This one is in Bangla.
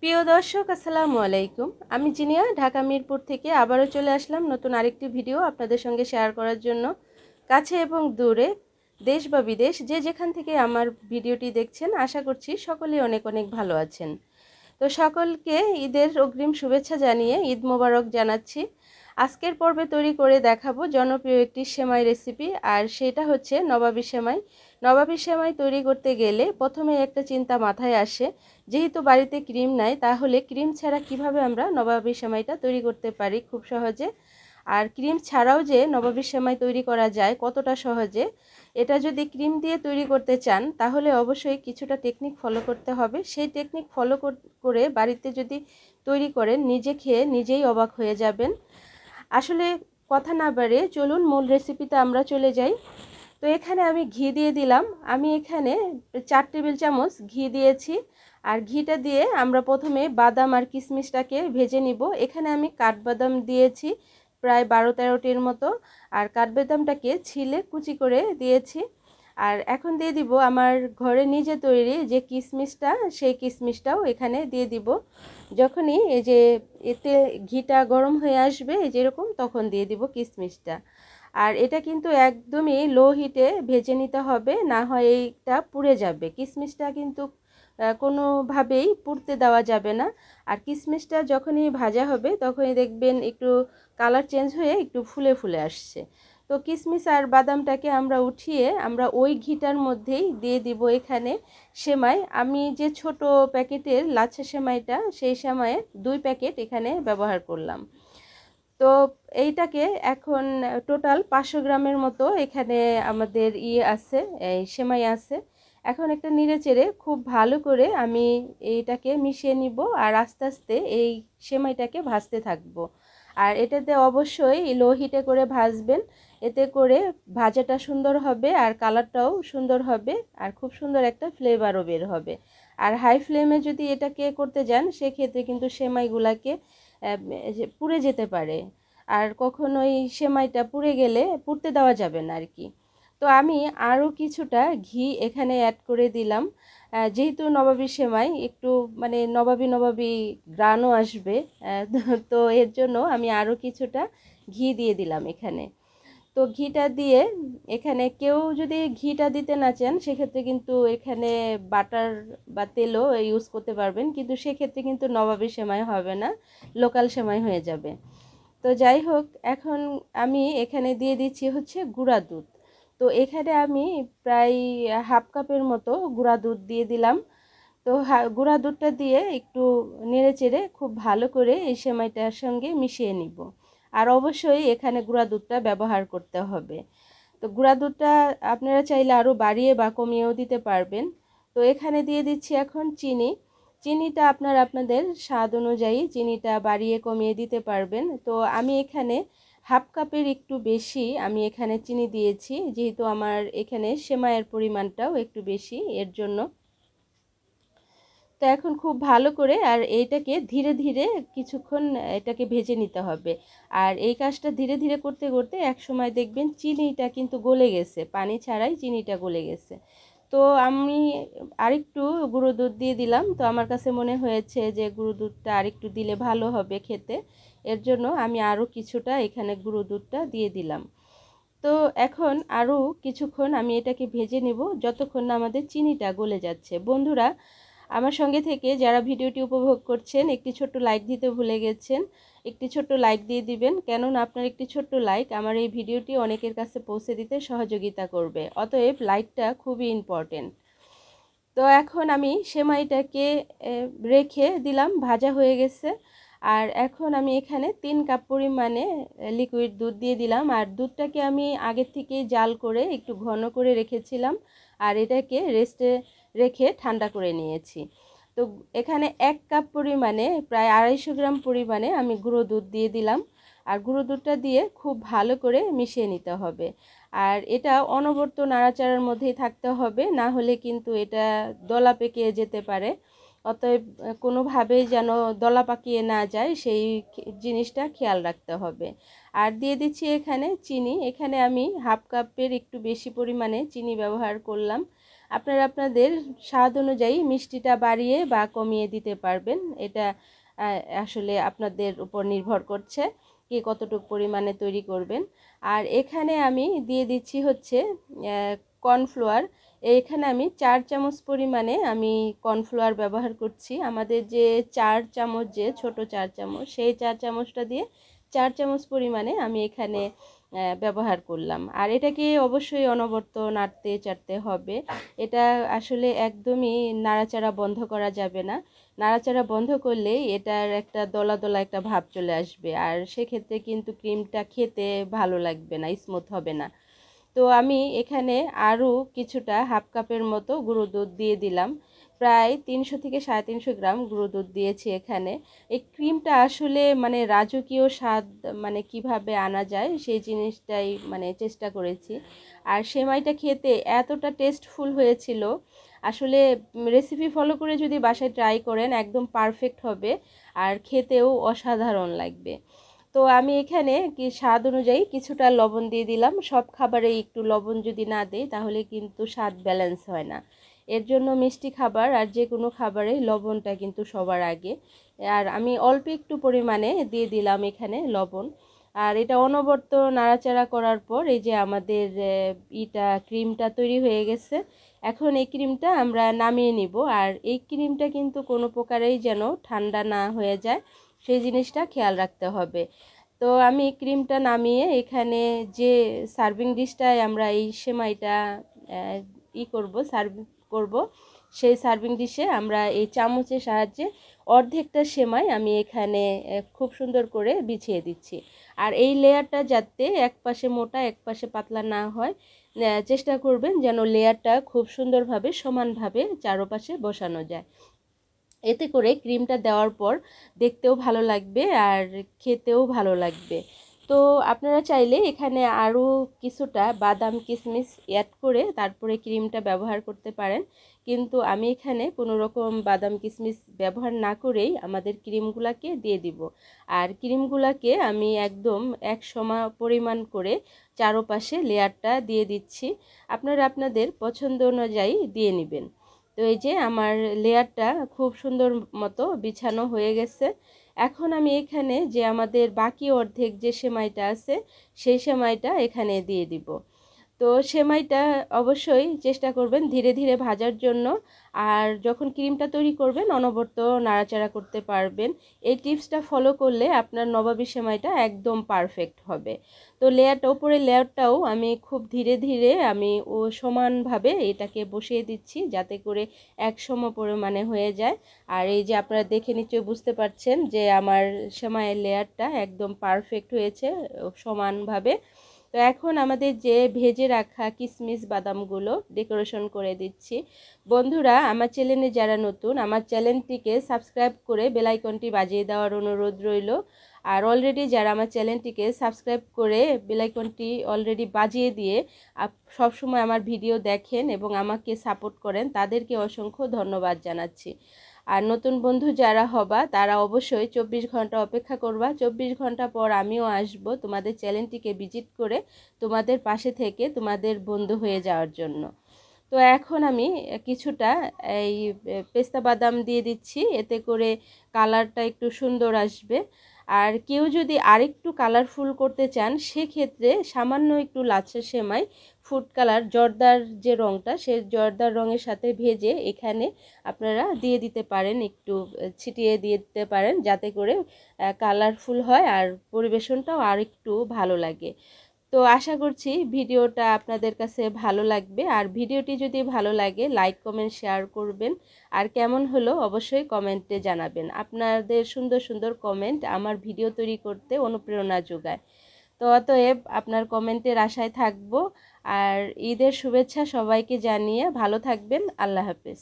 প্রিয় দর্শক আসসালামু আলাইকুম। আমি জিনিয়া ঢাকা মিরপুর থেকে আবারও চলে আসলাম নতুন আরেকটি ভিডিও আপনাদের সঙ্গে শেয়ার করার জন্য। কাছে এবং দূরে, দেশ বা বিদেশ, যে যেখান থেকে আমার ভিডিওটি দেখছেন, আশা করছি সকলেই অনেক অনেক ভালো আছেন। তো সকলকে ঈদের অগ্রিম শুভেচ্ছা জানিয়ে ঈদ মোবারক জানাচ্ছি। আজকের পর্বে তৈরি করে দেখাবো জনপ্রিয় একটি সেমাই রেসিপি, আর সেটা হচ্ছে নবাবী সেমাই। নবাবী সেমাই তৈরি করতে গেলে প্রথমে একটা চিন্তা মাথায় আসে, যেহেতু বাড়িতে ক্রিম নাই, তাহলে ক্রিম ছাড়া কিভাবে আমরা নবাবী সেমাইটা তৈরি করতে পারি খুব সহজে। আর ক্রিম ছাড়াও যে নবাবী সেমাই তৈরি করা যায় কতটা সহজে, এটা যদি ক্রিম দিয়ে তৈরি করতে চান তাহলে অবশ্যই কিছুটা টেকনিক ফলো করতে হবে। সেই টেকনিক ফলো করে বাড়িতে যদি তৈরি করেন, নিজে খেয়ে নিজেই অবাক হয়ে যাবেন। আসলে কথা না বাড়িয়ে চলুন মূল রেসিপিতে আমরা চলে যাই। তো এখানে আমি ঘি দিয়ে দিলাম। আমি এখানে 4 টেবিল চামচ ঘি দিয়েছি। আর ঘিটা দিয়ে আমরা প্রথমে বাদাম আর কিশমিশটাকে ভেজে নিব। এখানে আমি কাঠবাদাম দিয়েছি প্রায় 12-13টির মতো, আর কাঠবাদামটাকে ছিলে কুচি করে দিয়েছি। আর এখন দিয়ে দিব আমার ঘরে নিজে তৈরি যে কিশমিশটা, সেই কিশমিশটাও এখানে দিয়ে দিব। যখনই এই যে এতে ঘিটা গরম হয়ে আসবে যেরকম, তখন দিয়ে দিব কিশমিশটা। আর এটা কিন্তু একদমই লো হিটে ভেজে নিতে হবে, না হয় এইটা পুড়ে যাবে। কিশমিশটা কিন্তু কোনোভাবেই পুড়তে দেওয়া যাবে না। আর কিশমিশটা যখনই ভাজা হবে তখনই দেখবেন একটু কালার চেঞ্জ হয়ে একটু ফুলে ফুলে আসছে। তো কিশমিশ আর বাদামটাকে আমরা উঠিয়ে আমরা ওই ঘিটার মধ্যেই দিয়ে দিব এখানে সেমাই। আমি যে ছোট প্যাকেটের লাচ্ছা সেমাইটা, সেই সেমাইয়ের 2 প্যাকেট এখানে ব্যবহার করলাম। তো এইটাকে এখন টোটাল 500 গ্রামের মতো এখানে আমাদের আছে, এই সেমাই আছে। এখন একটা নেড়ে চেড়ে খুব ভালো করে আমি এইটাকে মিশিয়ে নিব, আর আস্তে আস্তে এই সেমাইটাকে ভাজতে থাকবো। আর এটাতে অবশ্যই লো হিটে করে ভাজবেন, এতে করে ভাজাটা সুন্দর হবে আর কালারটাও সুন্দর হবে, আর খুব সুন্দর একটা ফ্লেভারও বের হবে। আর হাই ফ্লেমে যদি এটাকে করতে যান, সেক্ষেত্রে কিন্তু সেমাইগুলাকে পুড়ে যেতে পারে। আর কখনোই সেমাইটা পুড়ে গেলে পুড়তে দেওয়া যাবে না আর কি। তো আমি আরও কিছুটা ঘি এখানে অ্যাড করে দিলাম। যেহেতু নবাবী সেমাই একটু মানে নবাবী নবাবী গ্রানও আসবে, তো এর জন্য আমি আরও কিছুটা ঘি দিয়ে দিলাম এখানে। তো ঘিটা দিয়ে এখানে কেউ যদি ঘিটা দিতে না চান, সেক্ষেত্রে কিন্তু এখানে বাটার বা তেলও ইউজ করতে পারবেন, কিন্তু সেক্ষেত্রে কিন্তু নবাবী সেমাই হবে না, লোকাল সেমাই হয়ে যাবে। তো যাই হোক, এখন আমি এখানে দিয়ে দিচ্ছি হচ্ছে গুঁড়া দুধ। তো এখানে আমি প্রায় হাফ কাপের মতো গুঁড়া দুধ দিয়ে দিলাম। তো গুঁড়া দুধটা দিয়ে একটু নেড়ে চেড়ে খুব ভালো করে এই সেমাইটার সঙ্গে মিশিয়ে নিব। আর অবশ্যই এখানে গুঁড়া দুধটা ব্যবহার করতে হবে। তো গুঁড়া দুধটা আপনারা চাইলে আরও বাড়িয়ে বা কমিয়েও দিতে পারবেন। তো এখানে দিয়ে দিচ্ছি এখন চিনি। চিনিটা আপনারা আপনাদের স্বাদ অনুযায়ী চিনিটা বাড়িয়ে কমিয়ে দিতে পারবেন। তো আমি এখানে হাফ কাপের একটু বেশি আমি এখানে চিনি দিয়েছি, যেহেতু আমার এখানে সেমাইয়ের পরিমাণটাও একটু বেশি, এর জন্য। তো এখন খুব ভালো করে আর এইটাকে ধীরে ধীরে কিছুক্ষণ এটাকে ভেজে নিতে হবে। আর এই কাজটা ধীরে ধীরে করতে করতে এক সময় দেখবেন চিনিটা কিন্তু গলে গেছে, পানি ছাড়াই চিনিটা গলে গেছে। তো আমি আরেকটু গুঁড়ো দুধ দিয়ে দিলাম। তো আমার কাছে মনে হয়েছে যে গুঁড়ো দুধটা আরেকটু দিলে ভালো হবে খেতে, এর জন্য আমি আরও কিছুটা এখানে গুঁড়ো দুধটা দিয়ে দিলাম। তো এখন আরও কিছুক্ষণ আমি এটাকে ভেজে নেব, যতক্ষণ না আমাদের চিনিটা গলে যাচ্ছে। বন্ধুরা, আমার সঙ্গে থেকে যারা ভিডিওটি উপভোগ করছেন, একটি ছোট্ট লাইক দিতে ভুলে গেছেন, একটি ছোট্ট লাইক দিয়ে দিবেন, কেননা আপনার একটি ছোট্ট লাইক আমার এই ভিডিওটি অনেকের কাছে পৌঁছে দিতে সহযোগিতা করবে। অতএব লাইকটা খুবই ইম্পর্টেন্ট। তো এখন আমি সেমাইটাকে রেখে দিলাম, ভাজা হয়ে গেছে। আর এখন আমি এখানে 3 কাপ পরিমাণে লিকুইড দুধ দিয়ে দিলাম। আর দুধটাকে আমি আগের থেকে জাল করে একটু ঘন করে রেখেছিলাম, আর এটাকে রেস্টে রেখে ঠান্ডা করে নিয়েছি। তো এখানে 1 কাপ পরিমাণে প্রায় 250 গ্রাম পরিমাণে আমি গুঁড়ো দুধ দিয়ে দিলাম। আর গুঁড়ো দুধটা দিয়ে খুব ভালো করে মিশিয়ে নিতে হবে। আর এটা অনবরত নাড়াচাড়ার মধ্যেই থাকতে হবে, না হলে কিন্তু এটা দলা পেকে যেতে পারে। অতএব কোনোভাবেই যেন দলা পাকিয়ে না যায়, সেই জিনিসটা খেয়াল রাখতে হবে। আর দিয়ে দিচ্ছি এখানে চিনি। এখানে আমি হাফ কাপের একটু বেশি পরিমাণে চিনি ব্যবহার করলাম। আপনারা আপনাদের স্বাদ অনুযায়ী মিষ্টিটা বাড়িয়ে বা কমিয়ে দিতে পারবেন। এটা আসলে আপনাদের উপর নির্ভর করছে কে কতটুকু পরিমাণে তৈরি করবেন। আর এখানে আমি দিয়ে দিচ্ছি হচ্ছে কর্নফ্লাওয়ার। এখানে আমি 4 চামচ পরিমাণে আমি কর্নফ্লাওয়ার ব্যবহার করছি। আমাদের যে 4 চামচ, যে ছোট 4 চামচ, সেই 4 চামচটা দিয়ে 4 চামচ পরিমাণে আমি এখানে ব্যবহার করলাম। আর এটাকে অবশ্যই অনবরত নাড়তে চাড়তে হবে। এটা আসলে একদমই নাড়াচাড়া বন্ধ করা যাবে না। নাড়াচাড়া বন্ধ করলেই এটার একটা দলা দলা একটা ভাব চলে আসবে, আর সেক্ষেত্রে কিন্তু ক্রিমটা খেতে ভালো লাগবে না, স্মুথ হবে না। তো আমি এখানে আরও কিছুটা হাফ কাপের মতো গুঁড়ো দুধ দিয়ে দিলাম। প্রায় 300 থেকে 350 গ্রাম গুঁড়ো দুধ দিয়েছি এখানে। এই ক্রিমটা আসলে মানে রাজকীয় স্বাদ মানে কিভাবে আনা যায় সেই জিনিসটাই মানে চেষ্টা করেছি। আর সেমাইটা খেতে এতটা টেস্টফুল হয়েছিল, আসলে রেসিপি ফলো করে যদি বাসায় ট্রাই করেন একদম পারফেক্ট হবে, আর খেতেও অসাধারণ লাগবে। তো আমি এখানে কি স্বাদ অনুযায়ী কিছুটা লবণ দিয়ে দিলাম। সব খাবারে একটু লবণ যদি না দিই তাহলে কিন্তু স্বাদ ব্যালেন্স হয় না। এর জন্য মিষ্টি খাবার আর যে কোনো খাবারে লবণটা কিন্তু সবার আগে। আর আমি অল্প একটু পরিমাণে দিয়ে দিলাম এখানে লবণ। আর এটা অনবরত নাড়াচাড়া করার পর এই যে আমাদের ক্রিমটা তৈরি হয়ে গেছে। এখন এই ক্রিমটা আমরা নামিয়ে নিব। আর এই ক্রিমটা কিন্তু কোনো প্রকারেই যেন ঠান্ডা না হয়ে যায়, সেই জিনিসটা খেয়াল রাখতে হবে। তো আমি ক্রিমটা নামিয়ে এখানে যে সার্ভিং ডিশটায় আমরা এই সেমাইটা সার্ভ করব, সেই সার্ভিং ডিশে আমরা এই চামচের সাহায্যে অর্ধেকটা সেমাই আমি এখানে খুব সুন্দর করে বিছিয়ে দিচ্ছি। আর এই লেয়ারটা যাতে এক পাশে মোটা এক পাশে পাতলা না হয়, চেষ্টা করবেন যেন লেয়ারটা খুব সুন্দরভাবে সমানভাবে চারপাশে বসানো যায়। এতে করে ক্রিমটা দেওয়ার পর দেখতেও ভালো লাগবে আর খেতেও ভালো লাগবে। তো আপনারা চাইলে এখানে আরও কিছুটা বাদাম কিশমিশ অ্যাড করে তারপরে ক্রিমটা ব্যবহার করতে পারেন, কিন্তু আমি এখানে কোনো রকম বাদাম কিশমিশ ব্যবহার না করেই আমাদের ক্রিমগুলোকে দিয়ে দিব। আর ক্রিমগুলোকে আমি একদম এক সমান পরিমাণ করে চারপাশে লেয়ারটা দিয়ে দিচ্ছি। আপনারা আপনাদের পছন্দ অনুযায়ী দিয়ে নেবেন। তো এই যে আমার লেয়ারটা খুব সুন্দর মতো বিছানো হয়ে গেছে। এখন আমি এখানে যে আমাদের বাকি অর্ধেক যে সেমাইটা আছে সেই সেমাইটা এখানে দিয়ে দিব। তো সেমাইটা অবশ্যই চেষ্টা করবেন ধীরে ধীরে ভাজার জন্য। আর যখন ক্রিমটা তৈরি করবেন অনবরত নাড়াচাড়া করতে পারবেন। এই টিপসটা ফলো করলে আপনার নবাবী সেমাইটা একদম পারফেক্ট হবে। তো উপরের লেয়ারটাও আমি খুব ধীরে ধীরে আমি সমানভাবে এটাকে বসিয়ে দিচ্ছি যাতে করে এক সম পরিমাণে হয়ে যায়। আর এই যে আপনারা দেখে নিশ্চয়ই বুঝতে পারছেন যে আমার সেমাইয়ের লেয়ারটা একদম পারফেক্ট হয়েছে সমানভাবে। তো এখন আমাদের যে ভেজে রাখা কিশমিশ বাদামগুলো ডেকোরেশন করে দিচ্ছি। বন্ধুরা, আমার চ্যানেলে যারা নতুন, আমার চ্যানেলটিকে সাবস্ক্রাইব করে বেল আইকনটি বাজিয়ে দেওয়ার অনুরোধ রইল। আর অলরেডি যারা আমার চ্যানেলটিকে সাবস্ক্রাইব করে বেল আইকনটি অলরেডি বাজিয়ে দিয়ে সবসময় আমার ভিডিও দেখেন এবং আমাকে সাপোর্ট করেন, তাদেরকে অসংখ্য ধন্যবাদ জানাচ্ছি। আর নতুন বন্ধু যারা হবা তারা অবশ্যই 24 ঘন্টা অপেক্ষা করবা। 24 ঘন্টা পর আমিও আসব তোমাদের চ্যানেলটিকে ভিজিট করে তোমাদের পাশে থেকে তোমাদের বন্ধু হয়ে যাওয়ার জন্য। তো এখন আমি কিছুটা এই পেস্তা বাদাম দিয়ে দিচ্ছি, এতে করে কালারটা একটু সুন্দর আসবে। আর কেউ যদি আরেকটু কালারফুল করতে চান সেক্ষেত্রে সামান্য একটু লাচ্ছা সেমাই ফুড কালার জর্দার যে রঙটা, সেই জর্দার রঙের সাথে ভেজে এখানে আপনারা দিয়ে দিতে পারেন, একটু ছিটিয়ে দিয়ে দিতে পারেন যাতে করে কালারফুল হয় আর পরিবেশনটাও আর একটু ভালো লাগে। তো আশা করছি ভিডিওটা আপনাদের কাছে ভালো লাগবে। আর ভিডিওটি যদি ভালো লাগে লাইক কমেন্ট শেয়ার করবেন। আর কেমন হলো অবশ্যই কমেন্টে জানাবেন। আপনাদের সুন্দর সুন্দর কমেন্ট আমার ভিডিও তৈরি করতে অনুপ্রেরণা যোগায়। তো অতএব আপনার কমেন্টের আশায় থাকব। আর ঈদের শুভেচ্ছা সবাইকে জানিয়ে ভালো থাকবেন। আল্লাহ হাফেজ।